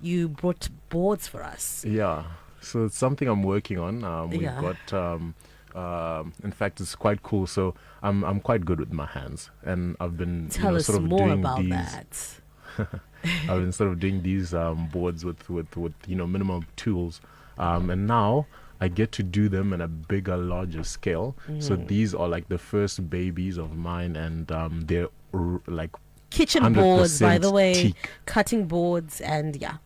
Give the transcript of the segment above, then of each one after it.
you brought boards for us. Yeah, so it's something I'm working on. We've Yeah. got, in fact, it's quite cool. So I'm quite good with my hands, and I've been Tell us sort of more doing about these. that. I've been sort of doing these boards with minimum tools, and now I get to do them in a bigger, larger scale. So these are like the first babies of mine, and they're like Kitchen boards, by the 100% way, teak. cutting boards, and yeah,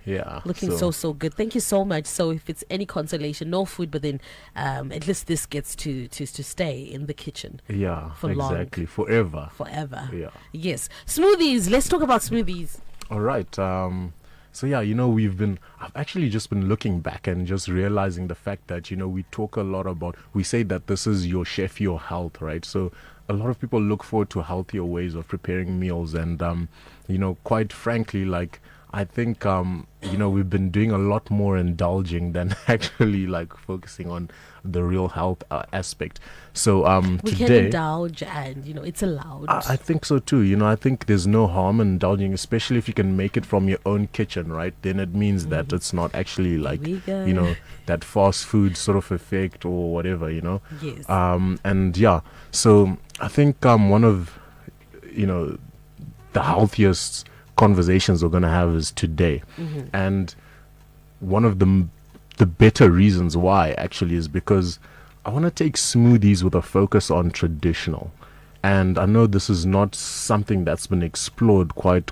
Yeah, looking so good. Thank you so much. So if it's any consolation, no food, but then at least this gets to stay in the kitchen yeah, for long. exactly, forever. Forever. Yeah. Yes. Smoothies. Let's talk about smoothies. All right. So yeah, I've actually just been looking back and just realizing the fact that, we talk a lot about, we say that this is your chef, your health, right? So a lot of people look forward to healthier ways of preparing meals. And, quite frankly, like, I think, we've been doing a lot more indulging than actually like focusing on the real health aspect. So We can today, indulge, and it's allowed. I think so too. I think there's no harm in indulging, especially if you can make it from your own kitchen, right? Then it means that it's not actually like, Vegan. that fast food sort of effect or whatever, Yes. And yeah, so I think one of, the healthiest conversations we're going to have is today. And one of the better reasons why actually is because I want to take smoothies with a focus on traditional. And I know this is not something that's been explored quite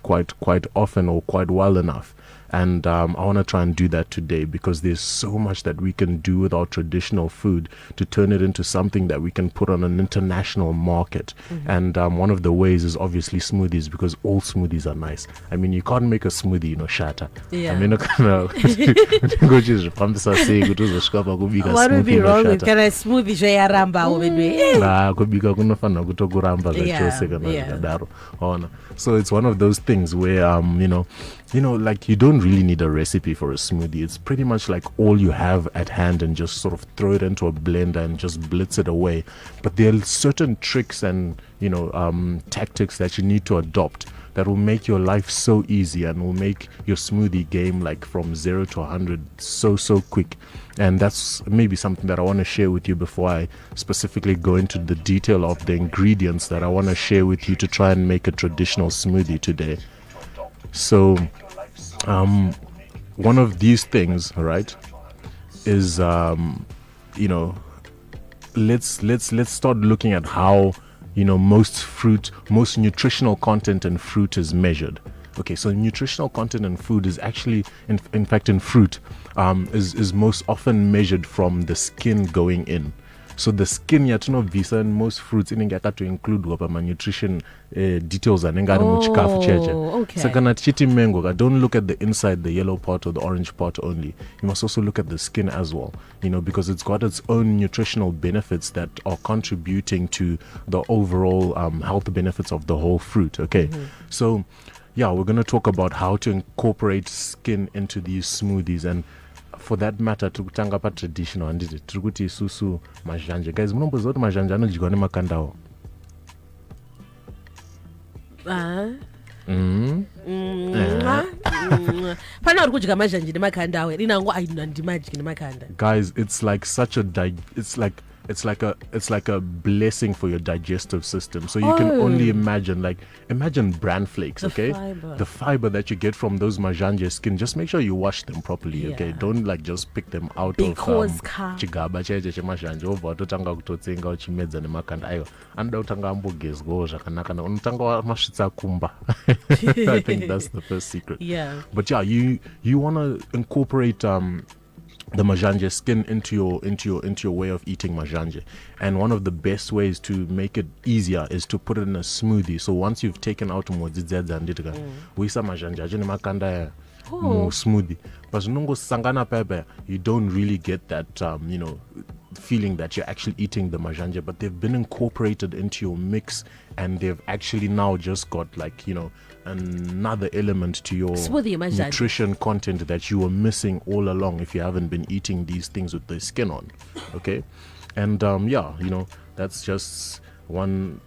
often or quite well enough. And I want to try and do that today because there's so much that we can do with our traditional food to turn it into something that we can put on an international market. And one of the ways is obviously smoothies, because all smoothies are nice. I mean, you can't make a smoothie, shatter. Yeah. I mean, What would be wrong with can I smoothie yaramba kubika kunofanira kutoguramba zvachose kana zvakadaro. Ona. So it's one of those things where like you don't really need a recipe for a smoothie. It's pretty much like all you have at hand and just sort of throw it into a blender and just blitz it away. But there are certain tricks and tactics that you need to adopt that will make your life so easy and will make your smoothie game like from 0 to 100 so quick. And that's maybe something that I want to share with you before I specifically go into the detail of the ingredients that I want to share with you to try and make a traditional smoothie today. So one of these things, right, is let's start looking at how most nutritional content in fruit is measured. Okay, so nutritional content in food is actually, in fact, in fruit, is most often measured from the skin going in. So the skin visa in most fruits to include nutrition details and okay. So kana tichiti mango, don't look at the inside, the yellow part or the orange part only. You must also look at the skin as well, because it's got its own nutritional benefits that are contributing to the overall health benefits of the whole fruit. Okay, so yeah, we're going to talk about how to incorporate skin into these smoothies. And for that matter, tikutanga pa traditional anditi tikuti isusu mazhanje. Guys, munomboziva kuti mazhanje anodyiwa nemakandawo. Pana uri kudya mazhanje nemakanda awe rinango handimadyi nemakanda. Guys, it's like such a it's like a blessing for your digestive system. So you can only imagine bran flakes, okay? The fiber that you get from those mazhanje skin. Just make sure you wash them properly, okay? Don't just pick them out because of chigaba cheche chemazhanje over totanga kutotsenga uchimedza nemakanda ayo. Anoda kutanga ambogezwawo zvakanaka unotanga masvitsa kumba. I think that's the first secret. Yeah. But yeah, you want to incorporate the mazhanje skin into your way of eating mazhanje. And one of the best ways to make it easier is to put it in a smoothie. So once you've taken out uisa mazhanje acho nemakanda smoothie, but sangana pepper, you don't really get that feeling that you're actually eating the mazhanje, but they've been incorporated into your mix, and they've actually now just got another element to your nutrition content that you were missing all along if you haven't been eating these things with the skin on. Okay, and that's just one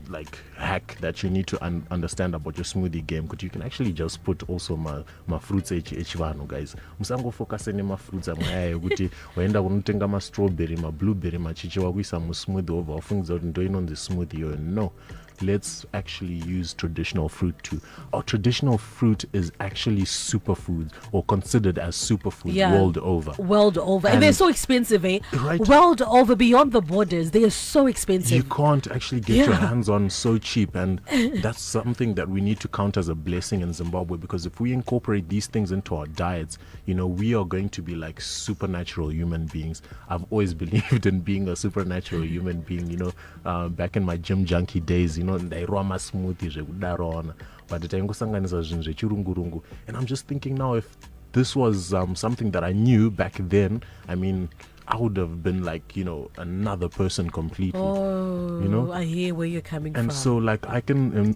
like hack that you need to understand about your smoothie game, because you can actually just put also ma fruits echivanhu, guys. Musango focus on ma fruits amaya kuti waenda kunotenga ma strawberry, ma blueberry, machichi wakuisa mu smoothie over wafungiza kuti ndo inonzi smoothie yo. No, let's actually use traditional fruit too. Our traditional fruit is actually superfoods, or considered as superfoods, world over. World over. And they're so expensive, eh? Right. World over, beyond the borders. They are so expensive. You can't actually get your hands on so cheap. And that's something that we need to count as a blessing in Zimbabwe, because if we incorporate these things into our diets, we are going to be like supernatural human beings. I've always believed in being a supernatural human being, back in my gym junkie days, ndairwa masmoothie zvekudarona, but taingosanganisa zvinhu zvechirungurungu. And I'm just thinking now, if this was something that I knew back then, I mean, I would have been like, another person completely. Oh, I hear where you're coming from. And so, like, I can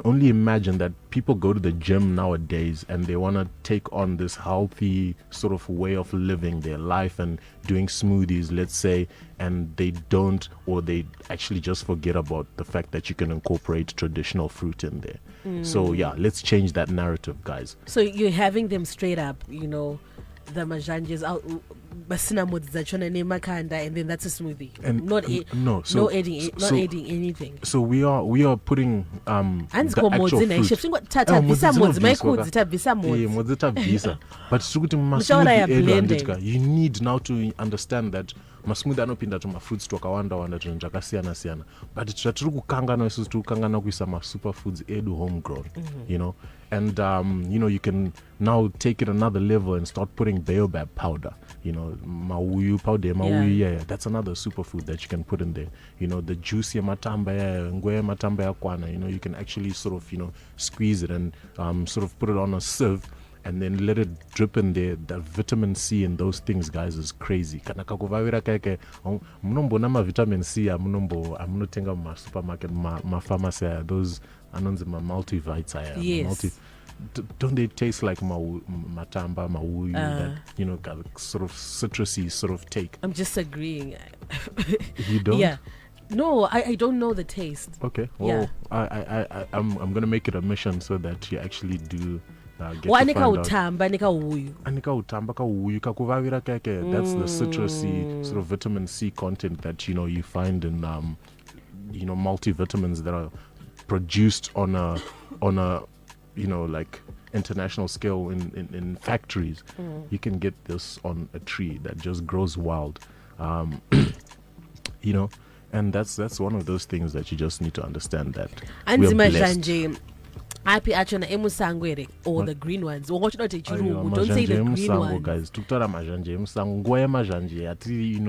only imagine that people go to the gym nowadays and they want to take on this healthy sort of way of living their life and doing smoothies, let's say, and they don't, or they actually just forget about the fact that you can incorporate traditional fruit in there. So yeah, let's change that narrative, guys. So you're having them straight up, the mazhanjes out, nemakanda, and then that's a smoothie. And not adding anything. So we are putting the actual fruit. You need now to understand that masmoothie anopinda to mafruits twakawanda tunhu zvakasiyana-siyana, but zvatiri kukangana isusu tiri kukangana kuisa masuperfoods edu homegrown, and you can now take it another level and start putting baobab powder, mauyu powder, that's another superfood that you can put in there. The juice matamba ngwe matamba yakwana, you can actually sort of squeeze it and sort of put it on a sieve and then let it drip in there. The vitamin C and those things, guys, is crazy. Kana kakuvavira keke munombona ma vitamin C amunotenga ma supermarket ma pharmacy, those anonzi ma multivites aya. Yes. Don't they taste like matamba, mauyu, that got sort of citrusy sort of take? I'm just agreeing. You don't? Yeah. No, I don't know the taste. Okay. Well, I'm gonna make it a mission so that you actually do get to find out. That's the citrusy sort of vitamin C content that you find in multivitamins that are produced on a like international scale in factories. You can get this on a tree that just grows wild, and that's one of those things that you just need to understand that we're blessed. Api achona emusangwere, or the green ones, or what not a chirungu. Don't say the green ones, guys. Tuktora mazhanje emusango, ngoya mazhanje atiri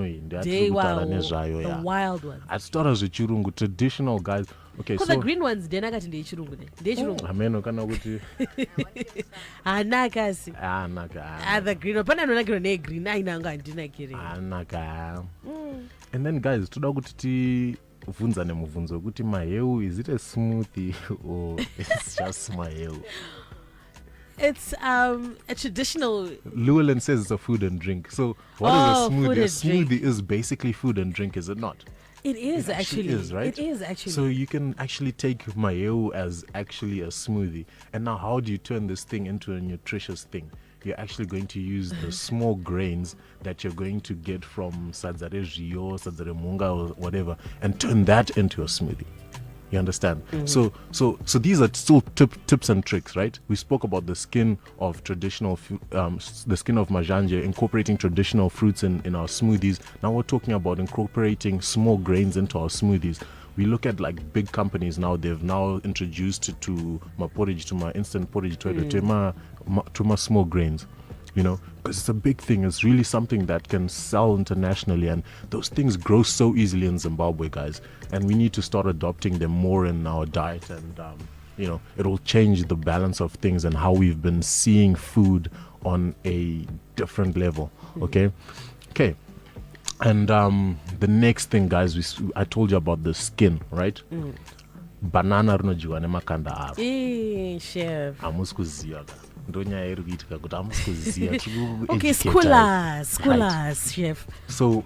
the wild ones. Atora zechirungu, traditional, guys. Okay, so the green ones dena kati ndi chirungu ne. Ndi chirungu. Ameno kana kuti anakasi. Anaka. The green one. Pana nona green green ainanga andina kiri. Anaka. And then, guys, toda kuti vunzane muvunzo kuti maheu, is it a smoothie or it's just maheu? It's a traditional. Llewellyn says it's a food and drink. So what is a smoothie? A smoothie is basically food and drink, is it not? It is actually. Is, right? It is actually. So you can actually take maheu as actually a smoothie. And now how do you turn this thing into a nutritious thing? You're actually going to use the small grains that you're going to get from Sadzare Rio, Sadzare Munga, or whatever, and turn that into a smoothie. You understand? So these are still tips and tricks, right? We spoke about the skin of traditional, the skin of mazhanje, incorporating traditional fruits in our smoothies. Now we're talking about incorporating small grains into our smoothies. We look at like big companies now, they've now introduced to my porridge, to my instant porridge, to my small grains, because it's a big thing. It's really something that can sell internationally, and those things grow so easily in Zimbabwe, guys. And we need to start adopting them more in our diet, and it'll change the balance of things and how we've been seeing food on a different level. Okay. And the next thing, guys, I told you about the skin, right? Banana rinojiwa nemakanda aro. Chef. Amusikuziya ndonyaya iri kuitika kuti amusikuziya. Okay, school us, chef. So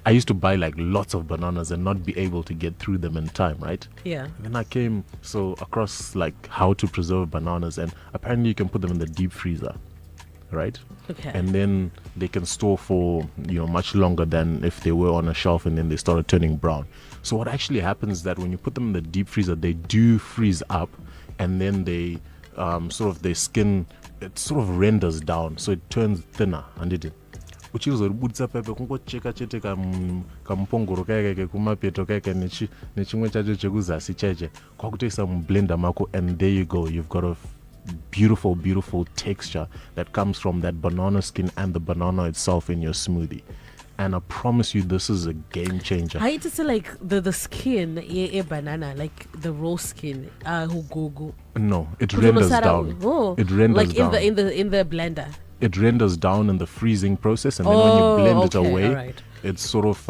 I used to buy like lots of bananas and not be able to get through them in time, right? Yeah. And then I came across like how to preserve bananas, and apparently you can put them in the deep freezer, right? Okay. And then they can store for much longer than if they were on a shelf and then they started turning brown. So what actually happens is that when you put them in the deep freezer, they do freeze up, and then they their skin, it sort of renders down, so it turns thinner, and it uchizoribudisa pepe kungocheka chete kamupongoro kaike kumapeto kaike nechimwe chacho chekuzasi chache kwakutoisa mublender mako, and there you go, you've got a beautiful texture that comes from that banana skin and the banana itself in your smoothie. And I promise you, this is a game changer. I used to say like the skin, a banana, like the raw skin, go. No, it renders down. Oh, it renders like down. in the blender. It renders down in the freezing process, and then when you blend it away, right. it's sort of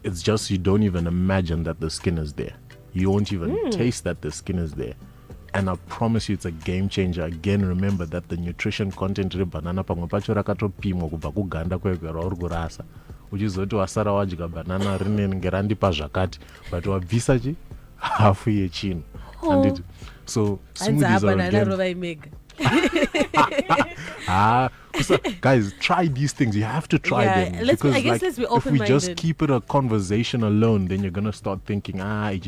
it's just, you don't even imagine that the skin is there. You won't even taste that the skin is there. And I promise you, it's a game changer. Again, remember that the nutrition content of banana pamwe pacho rakatopimwa kubva kuganda kwega rauri kurasa. Uchizoti wasara wadya banana rinenge randipa zvakati, but wabvisa chi hafu yechino. And so smoothies are again. So guys, try these things. You have to try them, because let's be if we just keep it a conversation alone, then you're gonna start thinking but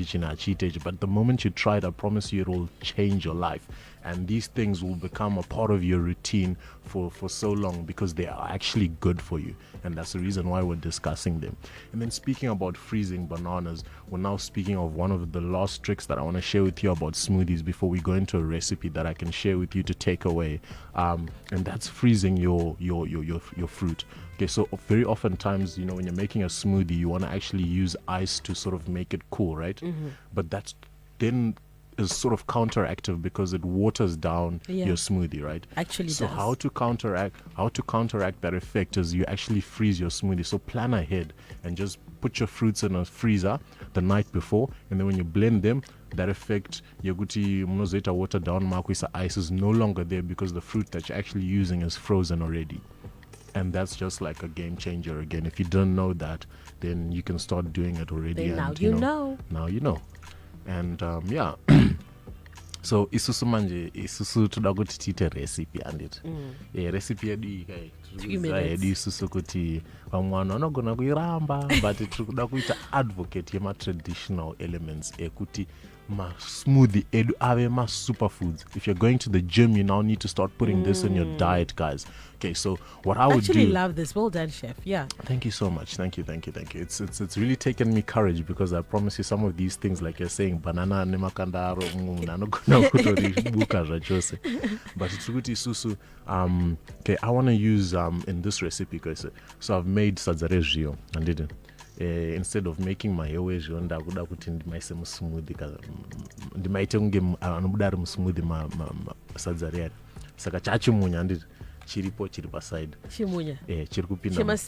the moment you try it, I promise you, it will change your life, and these things will become a part of your routine for so long, because they are actually good for you, and that's the reason why we're discussing them. And then speaking about freezing bananas, we're now speaking of one of the last tricks that I want to share with you about smoothies before we go into a recipe that I can share with you to take away, and that's freezing your fruit. Okay, so very oftentimes, when you're making a smoothie, you want to actually use ice to sort of make it cool, right? But that's then is sort of counteractive, because it waters down your smoothie, right? Actually, so does. how to counteract that effect is you actually freeze your smoothie. So plan ahead and just put your fruits in a freezer the night before, and then when you blend them, that effect yokuti munozoita water down makuisa ice is no longer there, because the fruit that you're actually using is frozen already. And that's just like a game changer again. If you don't know that, then you can start doing it already. Then and now you know. And so isusu manje toda kuti tiite recipe anditi recipe yedu iyi kai tiriziva yedu isusu kuti vamwe vanhu vanogona kuiramba, but tiri kuda kuita advocate yema-traditional elements ekuti ma-smoothie edu ave ma-superfoods. If you're going to the gym, you now need to start putting this in your diet, guys. Okay, so what I would actually love this. Well done, chef. Yeah. Thank you so much. Thank you. It's really taken me courage, because I promise you, some of these things, like you're saying, banana, nemakanda, but it's really susu. Okay, I want to use in this recipe, guys. So I've made sadzare zhio, and didn't. Instead of making my own zhio, ndakuda kuti ndimaise musmoothie, ndimaite kunge anobudari musmoothie sadzare. Saka chachimunya anditi chiripo chiri paside chiri kupinda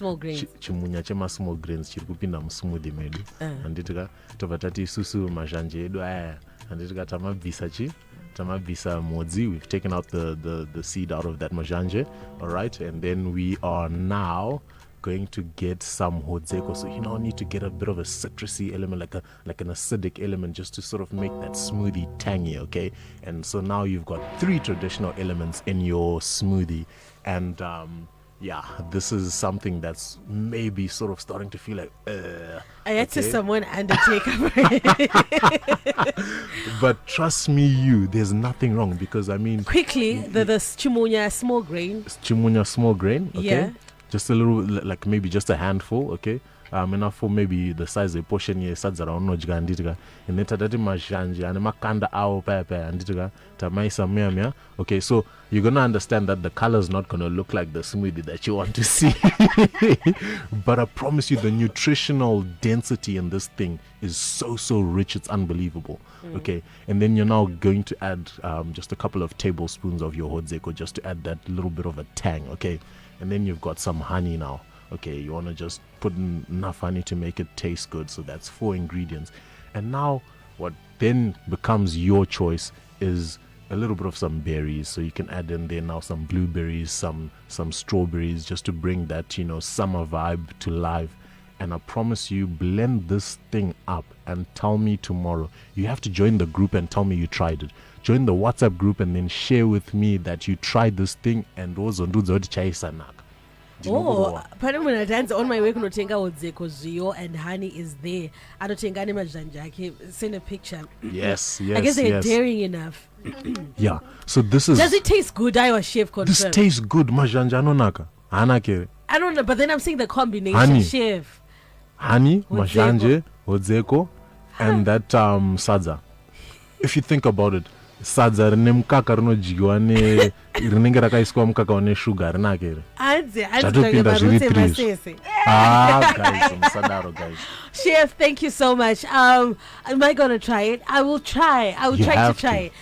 chimunya chema-small grains chiri kupinda musmoothie medu. Anditika tobva tati isusu mazhanje edu aya, anditika tamabvisa modzi. We've taken out the seed out of that mazhanje, all right, and then we are now going to get some hodzeko. So you now need to get a bit of a citrusy element, like an acidic element, just to sort of make that smoothie tangy, okay? And so now you've got 3 traditional elements in your smoothie, and this is something that's maybe sort of starting to feel like I had to someone undertaker. But trust me, there's nothing wrong, because I mean, quickly the chimunya small grain, okay? Yeah. Just a little, like maybe just a handful, okay? Enough for maybe the size of a portion here, sadzara unodya anditika. And then tadati mazhanje ane makanda awo paya anditika tamaisa mia. Okay, so you're gonna understand that the color is not gonna look like the smoothie that you want to see. But I promise you, the nutritional density in this thing is so rich, it's unbelievable. Okay, and then you're now going to add just a couple of tablespoons of your hodzeko, just to add that little bit of a tang. Okay, and then you've got some honey now. Okay, you want to just put in enough honey to make it taste good. So that's 4 ingredients. And now what then becomes your choice is a little bit of some berries. So you can add in there now some blueberries, some strawberries, just to bring that, summer vibe to life. and I promise you, blend this thing up and tell me tomorrow. You have to join the group and tell me you tried it. Join the WhatsApp group and then share with me that you tried this thing and also do the chaisanaka. Oh, pane when I dance on my way kunotenga odzeko zviyo and honey is there. Anotenga nemazhanje ake. Send a picture. Yes. I guess they're daring enough. Yeah. So this is. Does it taste good? I was chef confirm. This tastes good. Mazhanje anonaka. Anakere. I don't know, but then I'm saying the combination, honey. chef. Honey, mazhanje, odzeko, and that sadza. If you think about it, sadza rine mukaka rinodyiwa rinenge rakaiswa mukaka une sugar rinakere. Chatopinda zviri 3. Guys, musadaro guys. Chef, thank you so much. Am I gonna try it? I will try. I will try to try it.